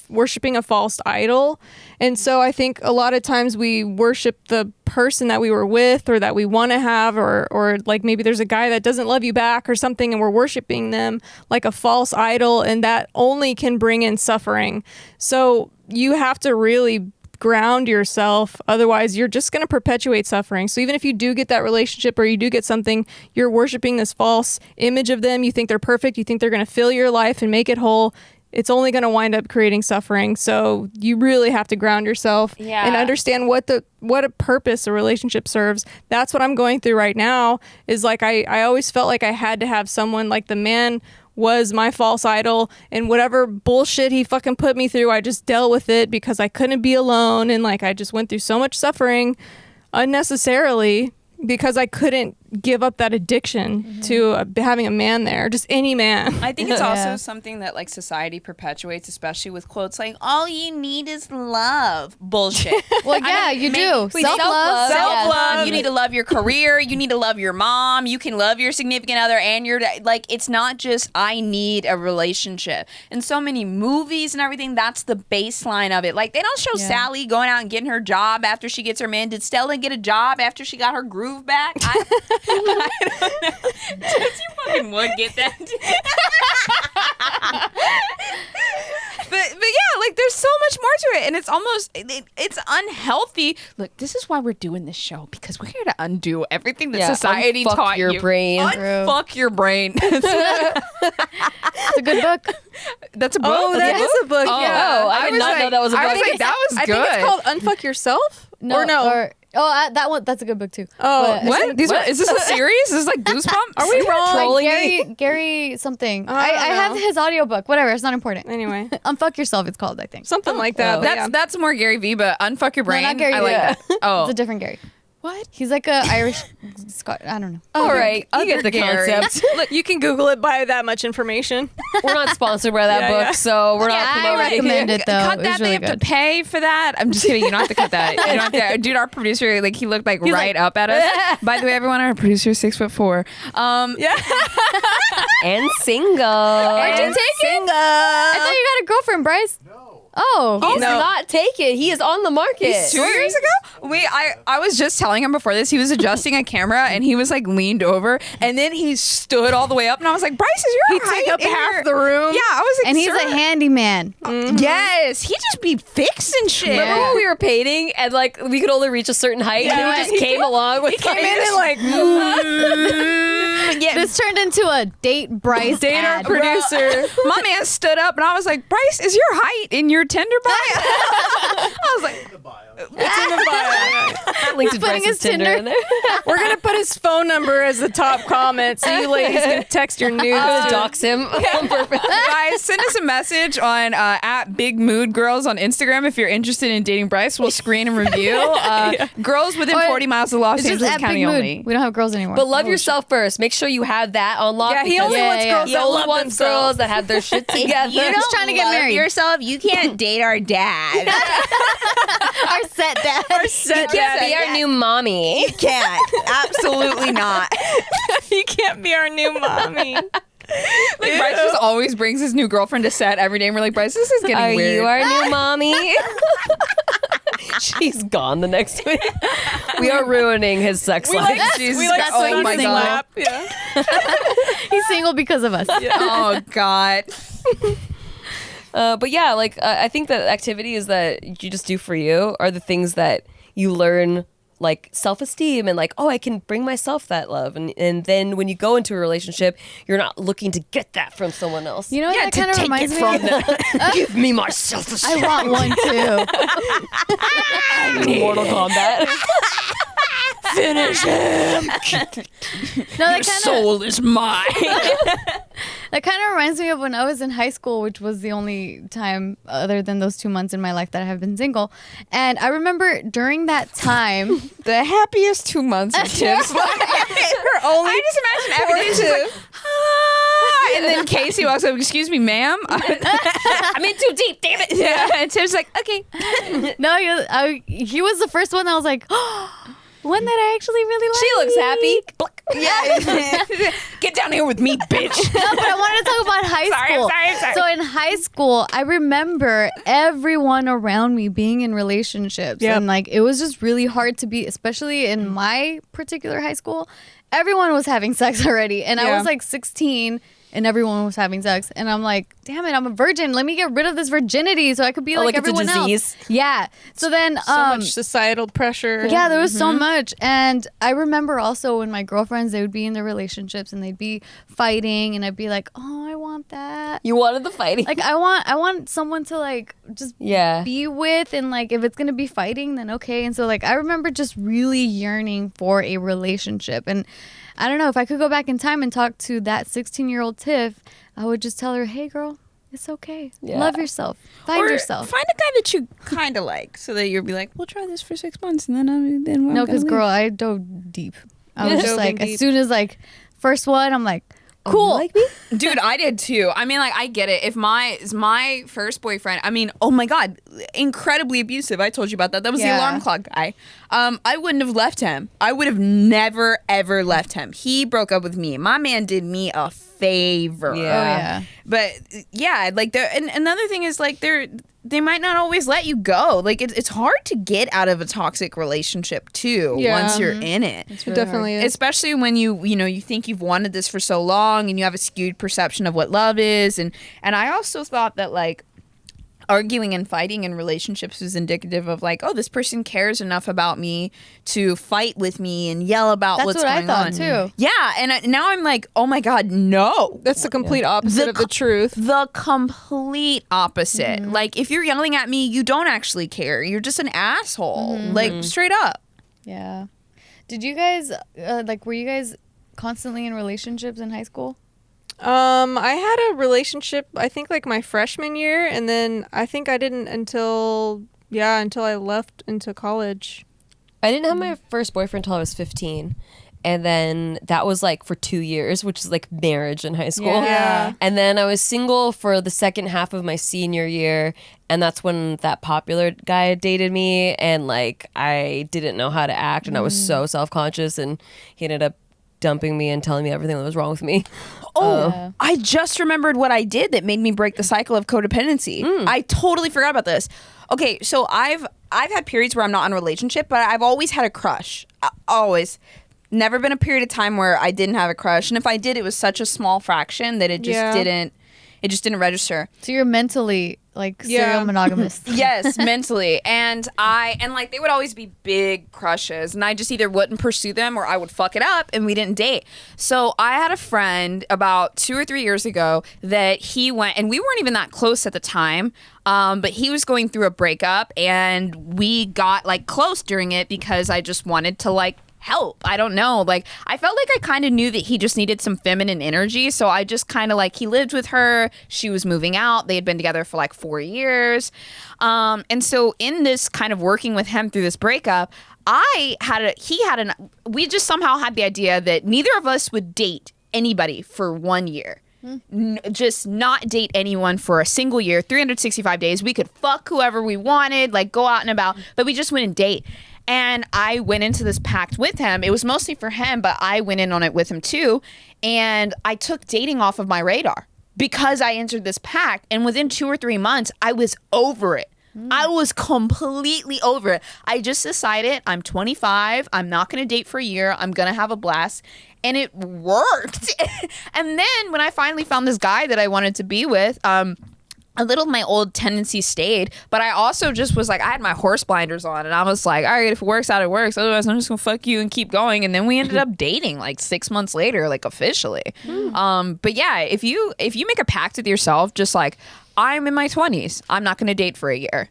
worshiping a false idol. And so I think a lot of times we worship the person that we were with or that we want to have, or like maybe there's a guy that doesn't love you back or something, and we're worshiping them like a false idol, and that only can bring in suffering. So you have to really ground yourself, otherwise you're just going to perpetuate suffering. So even if you do get that relationship or you do get something, you're worshiping this false image of them. You think they're perfect, you think they're going to fill your life and make it whole. It's only going to wind up creating suffering. So you really have to ground yourself and understand what a purpose a relationship serves. That's what I'm going through right now, is like I always felt like I had to have someone, like the man was my false idol, and whatever bullshit he fucking put me through, I just dealt with it because I couldn't be alone, and like I just went through so much suffering unnecessarily because I couldn't give up that addiction to having a man there, just any man. I think it's also something that like society perpetuates, especially with quotes like "all you need is love." Bullshit. Well, yeah, you do. Self-love. Self-love. You need to love your career. You need to love your mom. You can love your significant other and your like. It's not just I need a relationship. In so many movies and everything, that's the baseline of it. Like they don't show Sally going out and getting her job after she gets her man. Did Stella get a job after she got her groove back? I don't know. Just you fucking would get that. But yeah, like there's so much more to it, and it's almost it's unhealthy. Look, this is why we're doing this show, because we're here to undo everything that society taught your you. brain. Unfuck your brain. It's a good book. That's a book. Oh, that is a book. Yeah. Oh, I did not know that was a book. I was like, that was good. I think it's called Unfuck Yourself. That one. That's a good book too. Oh, what? Is this a series? Is this like Goosebumps? Are we wrong? Trolling me? Gary something. I I have his audiobook. Whatever. It's not important. Anyway, Unfuck Yourself. It's called, I think. something like that. but That's more Gary V, but Unfuck Your Brain. No, not Gary I like that. Oh. It's a different Gary. What? He's like a Irish Scot. I don't know. All right, you get the Gary. concept. Look, you can Google it by that much information. We're not sponsored by that book, so we're not I promoting recommend it though. Cut It was that. really They have good. to pay for that. I'm just kidding. You don't have to cut that. You don't have to. Dude, our producer, like, he looked like right up at us. By the way, everyone, our producer is 6'4". Yeah. And single. Why'd you take it? I thought you got a girlfriend, Bryce. No. Oh. He's not taken. He is on the market. 2 years ago? I was just telling him before this, he was adjusting a camera and he was like leaned over and then he stood all the way up and I was like, Bryce, is your height Take up in half your-" the room. Yeah, I was like, And he's "Sir." a handyman. Yes, he just be fixing shit. Remember when we were painting and like we could only reach a certain height and he just came along with Came in and like Yeah, This turned into a date Bryce date our ad. producer. my man stood up and I was like, Bryce, is your height in your Tinder bio? I was like, It's in the bio. linked to Putting Bryce's his Tinder Tinder. in there. We're gonna put his phone number as the top comment, so you ladies can text your nudes. to Dox him on purpose. guys, send us a message on at Big Mood Girls on Instagram if you're interested in dating Bryce. We'll screen and review. Girls within Or 40 miles of Los It's just Angeles at County Big Mood. only. We don't have girls anymore. But love yourself first. Make sure you have that on lock. Yeah, he because only wants girls he that only love wants themselves. girls that have their shit together. you don't trying to get married. yourself, you can't date our dad. Our set dad. set You can't daddy. be our new mommy. Can't. Absolutely not. You can't be our new mommy. Like Bryce just always brings his new girlfriend to set every day and we're like, Bryce, this is getting Are weird. you our new mommy? She's gone the next week. We are ruining his sex life. Jesus we like Christ. sit Oh on my his God. lap. Yeah. He's single because of us. Oh God. But yeah, like I think that activities that you just do for you are the things that you learn, like self-esteem and like, oh, I can bring myself that love. And then when you go into a relationship, you're not looking to get that from someone else. You know what that kind of reminds me of? Give me my self-esteem. I want one too. Mortal Kombat. Finish him. No, that kind of is mine. reminds me of when I was in high school, which was the only time other than those 2 months in my life that I have been single. And I remember during that time, The happiest 2 months of Tips. I just imagine everything's just like, ah, and then Casey walks up, excuse me, ma'am. I'm in too deep, damn it. Yeah, and Tim's like, okay. no, he was the first one that was like, one that I actually really like. She looks happy. Yeah. Get down here with me, bitch. No, but I wanted to talk about high school. sorry. So in high school, I remember everyone around me being in relationships. Yep. And like, it was just really hard to be, especially in my particular high school. Everyone was having sex already. And I Yeah. was like 16 and everyone was having sex. And I'm like, damn it, I'm a virgin. Let me get rid of this virginity so I could be like it's a everyone disease. else. Yeah. So then, So much societal pressure. yeah, there was so much. And I remember also when my girlfriends, they would be in their relationships and they'd be fighting and I'd be like, oh, I want that. You wanted the fighting. Like I want someone to like just Yeah. be with, and like if it's gonna be fighting, then okay. And so like I remember just really yearning for a relationship. And I don't know if I could go back in time and talk to that 16-year-old Tiff, I would just tell her, hey, girl, it's okay. Love yourself. Find yourself. Find a guy that you kind of like, so that you'll be like, we'll try this for 6 months, and then no, because girl, I dove deep. I was just like, as soon as like first one, I'm like, cool. You like me? Dude, I did too. I mean, like, I get it. If my first boyfriend, I mean, oh my God, incredibly abusive. I told you about that. That was the alarm clock guy. I wouldn't have left him. I would have never, ever left him. He broke up with me. My man did me a favor. Yeah. Oh, yeah. But yeah, like, and another thing is, like, they might not always let you go. Like, it's hard to get out of a toxic relationship too once you're in it. Really it definitely is. Especially when you think you've wanted this for so long and you have a skewed perception of what love is. And I also thought that, like, arguing and fighting in relationships was indicative of, like, oh, this person cares enough about me to fight with me and yell about what's going on. That's what I thought too. Yeah, and now I'm like, oh my God, no. That's the complete opposite of the truth. The complete opposite. Mm-hmm. Like, if you're yelling at me, you don't actually care. You're just an asshole. Mm-hmm. Like, straight up. Yeah. Did you guys, were you guys constantly in relationships in high school? I had a relationship, I think, like my freshman year, and then I think I didn't until I left into college. I didn't have my first boyfriend until I was 15. And then that was like for 2 years, which is like marriage in high school. Yeah. And then I was single for the second half of my senior year. And that's when that popular guy dated me. And like, I didn't know how to act. And I was so self-conscious. And he ended up dumping me and telling me everything that was wrong with me. I just remembered what I did that made me break the cycle of codependency. I totally forgot about this. Okay, so I've had periods where I'm not in a relationship, but I've always had a crush. Always. Never been a period of time where I didn't have a crush, and if I did, it was such a small fraction that it just didn't register. So you're mentally like serial monogamous. Yes, mentally. And like they would always be big crushes, and I just either wouldn't pursue them or I would fuck it up and we didn't date. So I had a friend about 2 or 3 years ago that he went, and we weren't even that close at the time, but he was going through a breakup and we got like close during it because I just wanted to like help. I don't know. Like, I felt like I kind of knew that he just needed some feminine energy. So I just kind of like, he lived with her. She was moving out. They had been together for like 4 years. And so in this kind of working with him through this breakup, we just somehow had the idea that neither of us would date anybody for 1 year. Just not date anyone for a single year, 365 days. We could fuck whoever we wanted, like go out and about, but we just wouldn't date. And I went into this pact with him. It was mostly for him, but I went in on it with him too. And I took dating off of my radar because I entered this pact. And within 2 or 3 months, I was over it. I was completely over it. I just decided I'm 25. I'm not going to date for a year. I'm going to have a blast. And it worked. And then when I finally found this guy that I wanted to be with, a little of my old tendencies stayed, but I also just was like, I had my horse blinders on and I was like, all right, if it works out, it works. Otherwise, I'm just gonna fuck you and keep going. And then we ended up dating like 6 months later, like officially. But yeah, if you make a pact with yourself, just like, I'm in my 20s, I'm not gonna date for a year.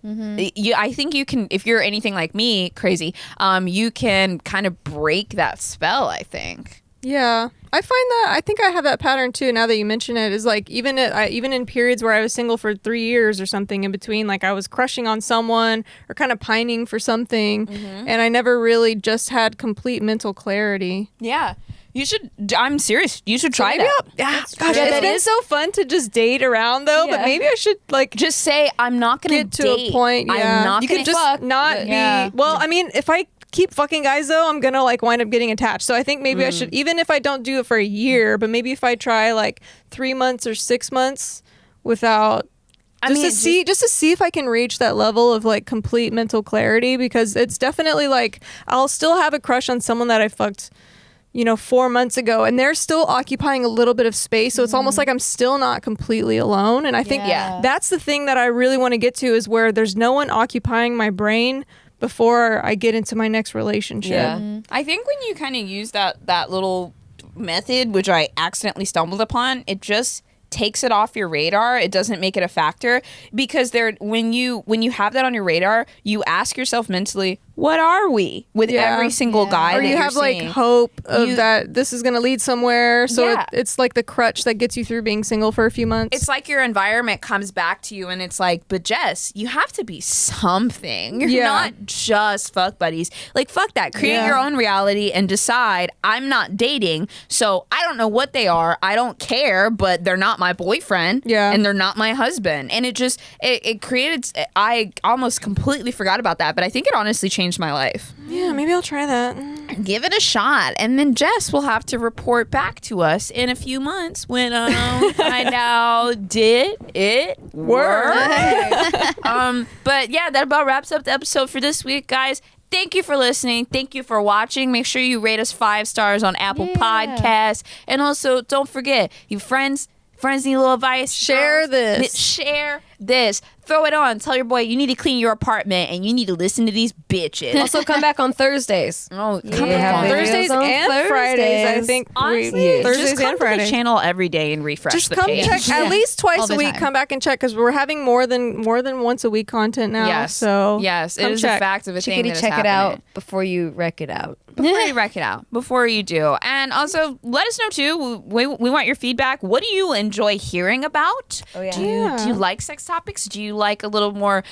I think you can, if you're anything like me, crazy, you can kind of break that spell, I think. Yeah, I think I have that pattern too. Now that you mention it, is like even in periods where I was single for 3 years or something in between, like I was crushing on someone or kind of pining for something, and I never really just had complete mental clarity. Yeah. You should. I'm serious. You should try that. Gosh, it's been so fun to just date around though. Yeah. But maybe I should like just say I'm not gonna get to a point. Yeah. I'm not gonna just not be. Well, I mean, if I keep fucking guys though, I'm gonna like wind up getting attached. So I think maybe I should, even if I don't do it for a year, but maybe if I try like 3 months or 6 months without. Just to see if I can reach that level of like complete mental clarity, because it's definitely like I'll still have a crush on someone that I fucked 4 months ago, and they're still occupying a little bit of space. So it's almost like I'm still not completely alone. And I think that's the thing that I really want to get to, is where there's no one occupying my brain before I get into my next relationship. Yeah. I think when you kind of use that little method, which I accidentally stumbled upon, it just takes it off your radar. It doesn't make it a factor, because when you have that on your radar, you ask yourself mentally, what are we with every single guy or that you you're have seeing? like hope of that this is going to lead somewhere, so it's like the crutch that gets you through being single for a few months. It's like your environment comes back to you and it's like, but Jess, you have to be something. You're not just fuck buddies. Like, fuck that. Create your own reality and decide, I'm not dating, so I don't know what they are. I don't care, but they're not my boyfriend and they're not my husband. And it just, it created, I almost completely forgot about that, but I think it honestly changed my life. Yeah, maybe I'll try that. Give it a shot, and then Jess will have to report back to us in a few months when we find out did it work. But yeah, that about wraps up the episode for this week, guys. Thank you for listening. Thank you for watching. Make sure you rate us 5 stars on Apple Podcasts, and also don't forget, you friends need a little advice. Share this. Share this. Throw it on. Tell your boy you need to clean your apartment and you need to listen to these bitches. Also, come back on Thursdays. Oh, come back on Thursdays and Fridays. I think honestly, Thursdays just come and Fridays. to the channel every day and refresh just the come page. check at least twice a week. Time. Come back and check because we're having more than once a week content now. Yes. So yes, it is a fact of a thing. That check is it out happening. before you wreck it out. Before you wreck it out. Before you do. And also, let us know, too. We want your feedback. What do you enjoy hearing about? Oh, yeah. Do you like sex topics? Do you like a little more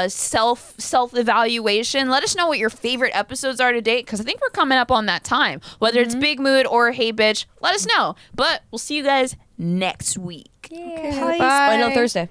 self-evaluation? Let us know what your favorite episodes are to date, because I think we're coming up on that time. Whether it's Big Mood or Hey Bitch, let us know. But we'll see you guys next week. Okay, bye. On Thursday.